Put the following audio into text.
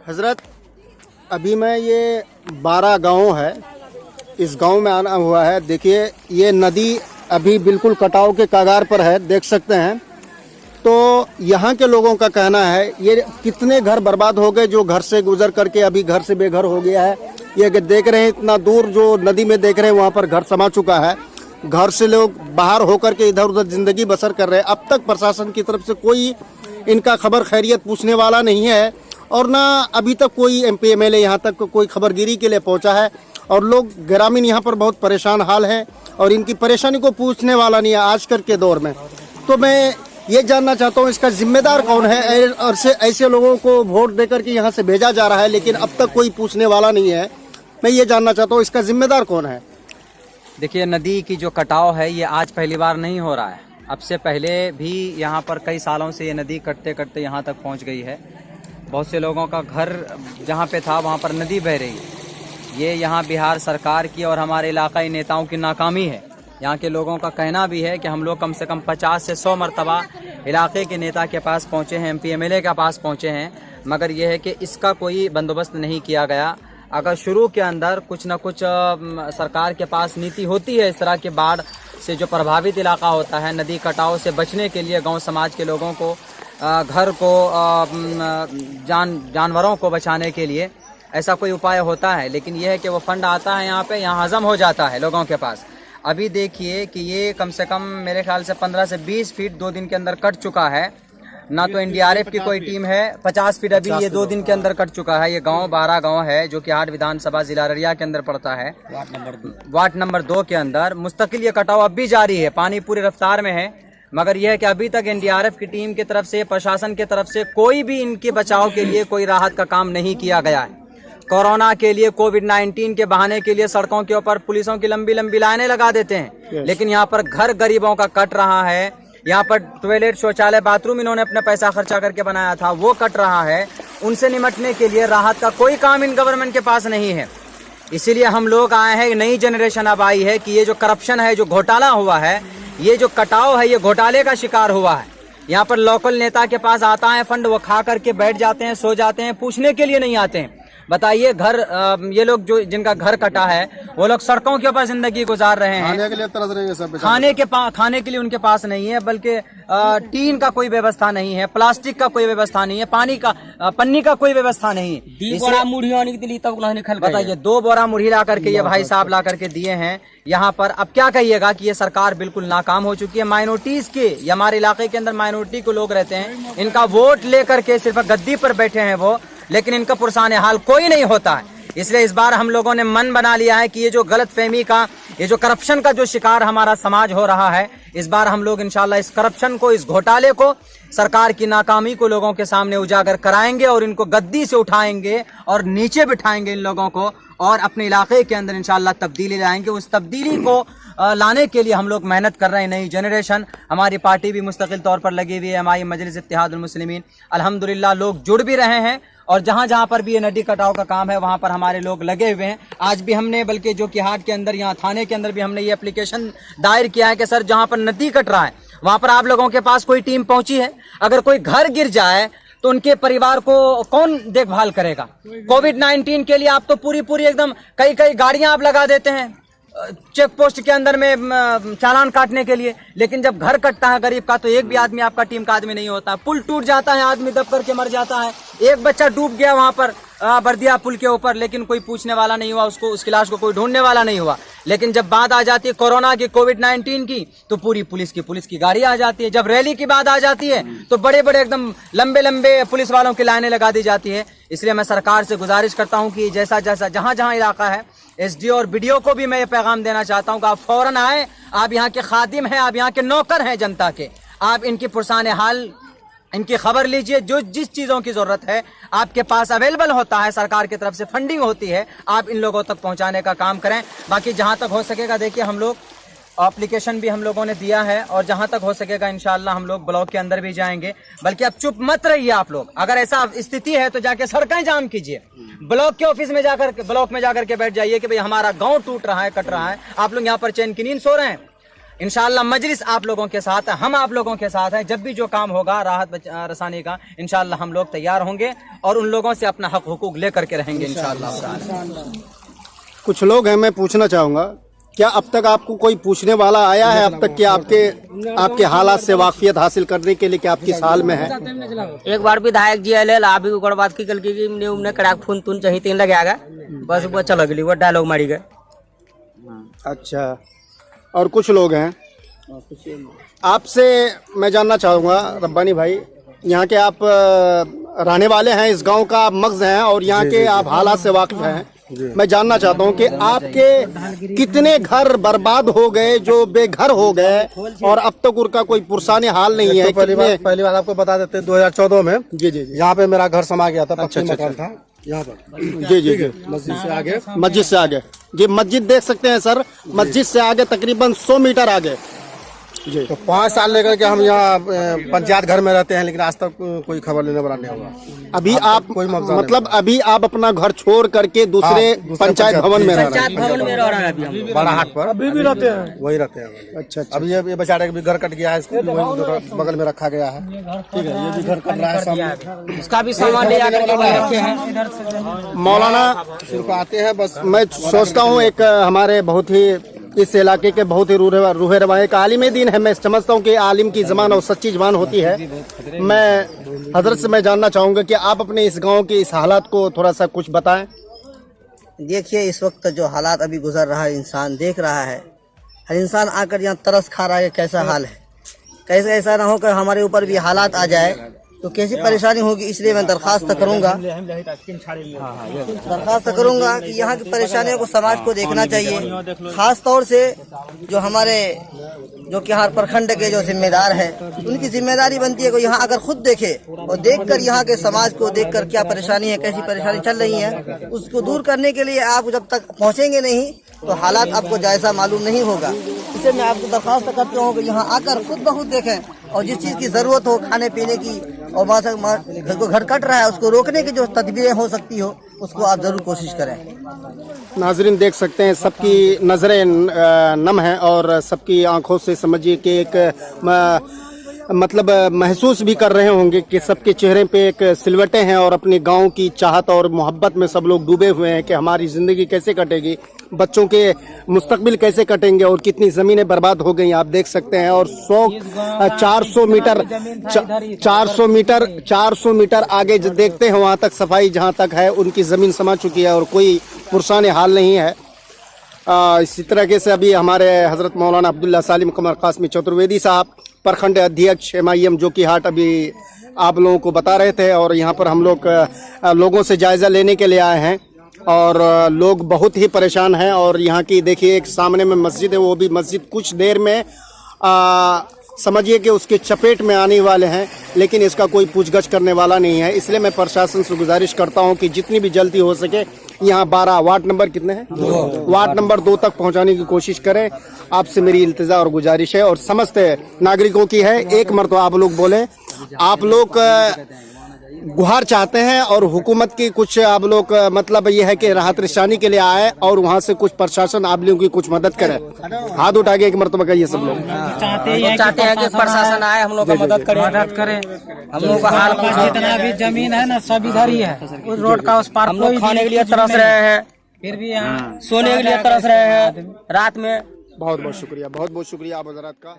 हजरत, अभी मैं ये 12 गांव है, इस गांव में आना हुआ है। देखिए ये नदी अभी बिल्कुल कटाव के कगार पर है, देख सकते हैं। तो यहाँ के लोगों का कहना है ये कितने घर बर्बाद हो गए, जो घर से गुजर करके अभी घर से बेघर हो गया है। ये देख रहे हैं इतना दूर जो नदी में देख रहे हैं वहाँ पर घर समा चुका है। घर से लोग बाहर होकर के इधर उधर जिंदगी बसर कर रहे हैं। अब तक प्रशासन की तरफ से कोई इनका खबर खैरियत पूछने वाला नहीं है, और ना अभी तक कोई MP MLA यहाँ तक कोई खबरगिरी के लिए पहुँचा है। और लोग ग्रामीण यहाँ पर बहुत परेशान हाल है, और इनकी परेशानी को पूछने वाला नहीं है आजकल के दौर में। तो मैं ये जानना चाहता हूँ इसका जिम्मेदार कौन है, और ऐसे लोगों को वोट देकर के यहाँ से भेजा जा रहा है लेकिन अब तक कोई पूछने वाला नहीं है। मैं ये जानना चाहता हूँ इसका जिम्मेदार कौन है। देखिए, नदी की जो कटाव है ये आज पहली बार नहीं हो रहा है। अब से पहले भी यहाँ पर कई सालों से ये नदी कटते कटते यहाँ तक पहुँच गई है। बहुत से लोगों का घर जहाँ पे था वहाँ पर नदी बह रही है। ये यहाँ बिहार सरकार की और हमारे इलाकाई नेताओं की नाकामी है। यहाँ के लोगों का कहना भी है कि हम लोग कम से कम 50 से 100 मरतबा इलाके के नेता के पास पहुँचे हैं, MP MLA के पास पहुँचे हैं, मगर यह है कि इसका कोई बंदोबस्त नहीं किया गया। अगर शुरू के अंदर कुछ न कुछ सरकार के पास नीति होती है, इस तरह के बाढ़ से जो प्रभावित इलाका होता है, नदी कटाव से बचने के लिए गांव समाज के लोगों को, घर को, जानवरों को बचाने के लिए ऐसा कोई उपाय होता है। लेकिन यह है कि वो फंड आता है यहाँ हजम हो जाता है लोगों के पास। अभी देखिए कि ये कम से कम मेरे ख्याल से 15 से 20 फीट 2 दिन के अंदर कट चुका है। ना तो NDRF की कोई टीम है। 50 फीट अभी ये 2 दिन के अंदर कट चुका है। ये गांव 12 गांव है जो कि 8 विधानसभा जिला अररिया के अंदर पड़ता है, वार्ड नंबर 2 के अंदर। मुस्तकिल ये कटाव अब भी जारी है, पानी पूरी रफ्तार में है, मगर यह है कि अभी तक NDRF की टीम की तरफ से, प्रशासन की तरफ से कोई भी इनके बचाव के लिए कोई राहत का काम नहीं किया गया है। कोरोना के लिए, कोविड-19 के बहाने के लिए सड़कों के ऊपर पुलिसों की लंबी लंबी लाइनें लगा देते हैं, लेकिन यहाँ पर घर गरीबों का कट रहा है। यहाँ पर टॉयलेट, शौचालय, बाथरूम इन्होंने अपना पैसा खर्चा करके बनाया था, वो कट रहा है। उनसे निपटने के लिए राहत का कोई काम इन गवर्नमेंट के पास नहीं है। इसीलिए हम लोग आए हैं, नई जनरेशन अब आई है कि ये जो करप्शन है, जो घोटाला हुआ है, ये जो कटाव है, ये घोटाले का शिकार हुआ है। यहाँ पर लोकल नेता के पास आता है फंड, वो खा करके बैठ जाते हैं, सो जाते हैं, पूछने के लिए नहीं आते हैं। बताइए, ये लोग जो जिनका घर कटा है वो लोग सड़कों के ऊपर जिंदगी गुजार रहे हैं। खाने के लिए तरस रहे हैं सब। खाने के लिए उनके पास नहीं है, बल्कि टीन का कोई व्यवस्था नहीं है, प्लास्टिक का कोई व्यवस्था नहीं है, पानी का पन्नी का कोई व्यवस्था नहीं है। 2 बोरा मुढ़ी आने के लिए तब बताइए, 2 बोरा मुढ़ी ला करके ये भाई साहब ला करके दिए हैं यहाँ पर। अब क्या कहिएगा कि ये सरकार बिल्कुल नाकाम हो चुकी है। माइनॉरिटीज के, हमारे इलाके के अंदर माइनॉरिटी के लोग रहते हैं, इनका वोट लेकर के सिर्फ गद्दी पर बैठे हैं वो, लेकिन इनका पुरसाने हाल कोई नहीं होता है। इसलिए इस बार हम लोगों ने मन बना लिया है कि ये जो गलतफहमी का, ये जो करप्शन का जो शिकार हमारा समाज हो रहा है, इस बार हम लोग इंशाल्लाह इस करप्शन को, इस घोटाले को, सरकार की नाकामी को लोगों के सामने उजागर कराएंगे और इनको गद्दी से उठाएंगे और नीचे बिठाएंगे इन लोगों को, और अपने इलाके के अंदर इंशाल्लाह तब्दीली लाएंगे। उस तब्दीली को लाने के लिए हम लोग मेहनत कर रहे हैं। नई जनरेशन, हमारी पार्टी भी मुस्तकिल तौर पर लगी हुई है, हमारी मजलिस इत्तेहादुल मुस्लिमीन। अल्हम्दुलिल्लाह लोग जुड़ भी रहे हैं, और जहां जहां पर भी ये नदी कटाव का काम है वहां पर हमारे लोग लगे हुए हैं। आज भी हमने, बल्कि जो कि हाट के अंदर, यहाँ थाने के अंदर भी हमने ये एप्लीकेशन दायर किया है कि सर जहां पर नदी कट रहा है वहां पर आप लोगों के पास कोई टीम पहुंची है? अगर कोई घर गिर जाए तो उनके परिवार को कौन देखभाल करेगा? कोविड-19 के लिए आप तो पूरी एकदम कई गाड़ियां आप लगा देते हैं चेक पोस्ट के अंदर में चालान काटने के लिए, लेकिन जब घर कटता है गरीब का तो एक भी आदमी आपका टीम का आदमी नहीं होता। पुल टूट जाता है, आदमी दब करके मर जाता है। एक बच्चा डूब गया वहां पर बर्दिया पुल के ऊपर, लेकिन कोई पूछने वाला नहीं हुआ, उसकी लाश को कोई ढूंढने वाला नहीं हुआ। लेकिन जब बात आ जाती है कोरोना की, कोविड-19 की, तो पूरी पुलिस की गाड़ी आ जाती है। जब रैली की बात आ जाती है तो बड़े एकदम लंबे पुलिस वालों की लाइनें लगा दी जाती है। इसलिए मैं सरकार से गुजारिश करता हूँ कि जैसा जहां इलाका है, SD और BDO को भी मैं ये पैगाम देना चाहता हूँ कि आप फौरन आए। आप यहाँ के खादिम हैं, आप यहाँ के नौकर हैं जनता के। आप इनकी पुरसाने हाल, इनकी खबर लीजिए। जो जिस चीज़ों की ज़रूरत है आपके पास अवेलेबल होता है, सरकार की तरफ से फंडिंग होती है, आप इन लोगों तक पहुँचाने का काम करें। बाकी जहाँ तक हो सकेगा, देखिए हम लोग एप्लीकेशन भी हम लोगों ने दिया है, और जहां तक हो सकेगा इंशाल्लाह हम लोग ब्लॉक के अंदर भी जाएंगे। बल्कि अब चुप मत रहिए आप लोग, अगर ऐसा स्थिति है तो जाके सड़कें जाम कीजिए, ब्लॉक के ऑफिस में जाकर, ब्लॉक में जाकर के बैठ जाइए कि भाई हमारा गांव टूट रहा है, कट रहा है। आप लोग यहाँ पर चैन की नींद सो रहे हैं। इंशाल्लाह मजलिस आप लोगों के साथ है, हम आप लोगों के साथ हैं। जब भी जो काम होगा राहत रसानी का, इंशाल्लाह हम लोग तैयार होंगे और उन लोगों से अपना हक हुकूक लेकर के रहेंगे इंशाल्लाह। कुछ लोग हैं, मैं पूछना चाहूँगा, क्या अब तक आपको कोई पूछने वाला आया है अब तक कि आपके हालात से वाकफियत हासिल करने के लिए कि आप किस हाल में हैं? एक बार विधायक जी आए आप भी बात की कल की उमने कड़ा फोन तुन चाहिए तीन लगे आ गए बस वो चल गई वो डायलॉग मारी गए। अच्छा, और कुछ लोग हैं, आपसे मैं जानना चाहूँगा रब्बानी भाई, यहाँ के आप रहने वाले हैं, इस गांव का आप मग़ज़ हैं और यहाँ के आप हालात से वाकिफ हैं। मैं जानना चाहता हूँ कि आपके कितने घर बर्बाद हो गए, जो बेघर हो गए और अब तक उनका कोई पुरसाने हाल नहीं है? पहली बात आपको बता देते हैं 2014 में जी जी यहाँ पे मेरा घर समा गया था। अच्छा मकान था यहाँ पर। जी जी जी, मस्जिद से आगे। मस्जिद से आगे जी, मस्जिद देख सकते हैं सर, मस्जिद से आगे तकरीबन 100 मीटर आगे जी। तो 5 साल लेकर के हम यहाँ पंचायत घर में रहते हैं, लेकिन आज तक कोई खबर लेने वाला नहीं हुआ। अभी आप कोई मतलब अभी आप अपना घर छोड़ करके दूसरे पंचायत भवन में रह रहे हैं? भवन में रह रहे हैं अभी बड़ा हाट पर अभी भी रहते हैं, वही रहते हैं। अच्छा, अभी ये बेचारे का भी घर कट गया है, इसको भी वही बगल में रखा गया है। ठीक है, ये भी घर कट रहा है सामने, उसका भी सामान ले जाकर के वहीं रखे हैं। मौलाना सिर्फ आते हैं बस। मैं सोचता हूँ एक हमारे बहुत ही इस इलाके के बहुत ही रूहे रवा एक आलिम दीन है। मैं समझता हूँ कि आलिम की ज़बान और सच्ची ज़बान होती है। मैं हजरत से मैं जानना चाहूँगा कि आप अपने इस गांव के इस हालात को थोड़ा सा कुछ बताएं। देखिए, इस वक्त जो हालात अभी गुजर रहा है, इंसान देख रहा है, हर इंसान आकर यहाँ तरस खा रहा है कैसा हाल है। कैसे ऐसा ना हो कि हमारे ऊपर भी हालात आ जाए तो कैसी परेशानी होगी। इसलिए मैं दरखास्त करूँगा कि यहाँ की परेशानियों को समाज को देखना चाहिए। खास तौर से जो हमारे जो कि हर प्रखंड के जो जिम्मेदार हैं, उनकी जिम्मेदारी बनती है कि यहाँ अगर खुद देखे और देखकर यहाँ के समाज को देखकर क्या परेशानी है, कैसी परेशानी चल रही है, उसको दूर करने के लिए आप जब तक पहुँचेंगे नहीं तो हालात आपको जायजा मालूम नहीं होगा। इसलिए मैं आपको दरखास्त करता हूँ कि यहाँ आकर खुद ब खुद देखें और जिस चीज़ की ज़रूरत हो खाने पीने की और घर कट रहा है उसको रोकने की जो तदबीरें हो सकती हो उसको आप ज़रूर कोशिश करें। नाजरीन देख सकते हैं, सबकी नज़रें नम हैं और सबकी आंखों से समझिए कि एक मतलब महसूस भी कर रहे होंगे कि सबके चेहरे पे एक सिलवटें हैं और अपने गांव की चाहत और मोहब्बत में सब लोग डूबे हुए हैं कि हमारी ज़िंदगी कैसे कटेगी, बच्चों के मुस्तकबिल कैसे कटेंगे और कितनी ज़मीनें बर्बाद हो गई आप देख सकते हैं। और 400 मीटर आगे जो देखते हैं वहाँ तक सफाई जहाँ तक है उनकी ज़मीन समा चुकी है और कोई पुरसाने हाल नहीं है। इसी तरीके से अभी हमारे हज़रत मौलाना अब्दुल्ला सालिम कमर कासमी चतुर्वेदी साहब प्रखंड अध्यक्ष MIM जो कि हाट अभी आप लोगों को बता रहे थे और यहाँ पर हम लोग लोगों से जायज़ा लेने के लिए आए हैं और लोग बहुत ही परेशान हैं। और यहाँ की देखिए एक सामने में मस्जिद है, वो भी मस्जिद कुछ देर में समझिए कि उसके चपेट में आने वाले हैं, लेकिन इसका कोई पूछगछ करने वाला नहीं है। इसलिए मैं प्रशासन से गुजारिश करता हूं कि जितनी भी जल्दी हो सके यहाँ 12 वार्ड नंबर कितने हैं, वार्ड नंबर 2 तक पहुंचाने की कोशिश करें। आपसे मेरी इल्तिजा और गुजारिश है और समस्त नागरिकों की है। एक मरतबा आप लोग बोले, आप लोग गुहार चाहते हैं और हुकूमत की कुछ आप लोग मतलब ये है कि राहत रिशानी के लिए आए और वहाँ से कुछ प्रशासन आप लोगों की कुछ मदद करे। हाथ उठा के एक मरतबा कहिए सब लोग। चाहते हैं कि प्रशासन आए, हम लोग का मदद करे। हम लोग का हाल जितना भी जमीन है ना सब इधर ही है, उस रोड का उस पार। हम लोग खाने के लिए तरस रहे हैं, फिर भी यहाँ सोने के लिए तरस रहे हैं रात में। बहुत बहुत शुक्रिया, बहुत बहुत शुक्रिया आप हजरात का।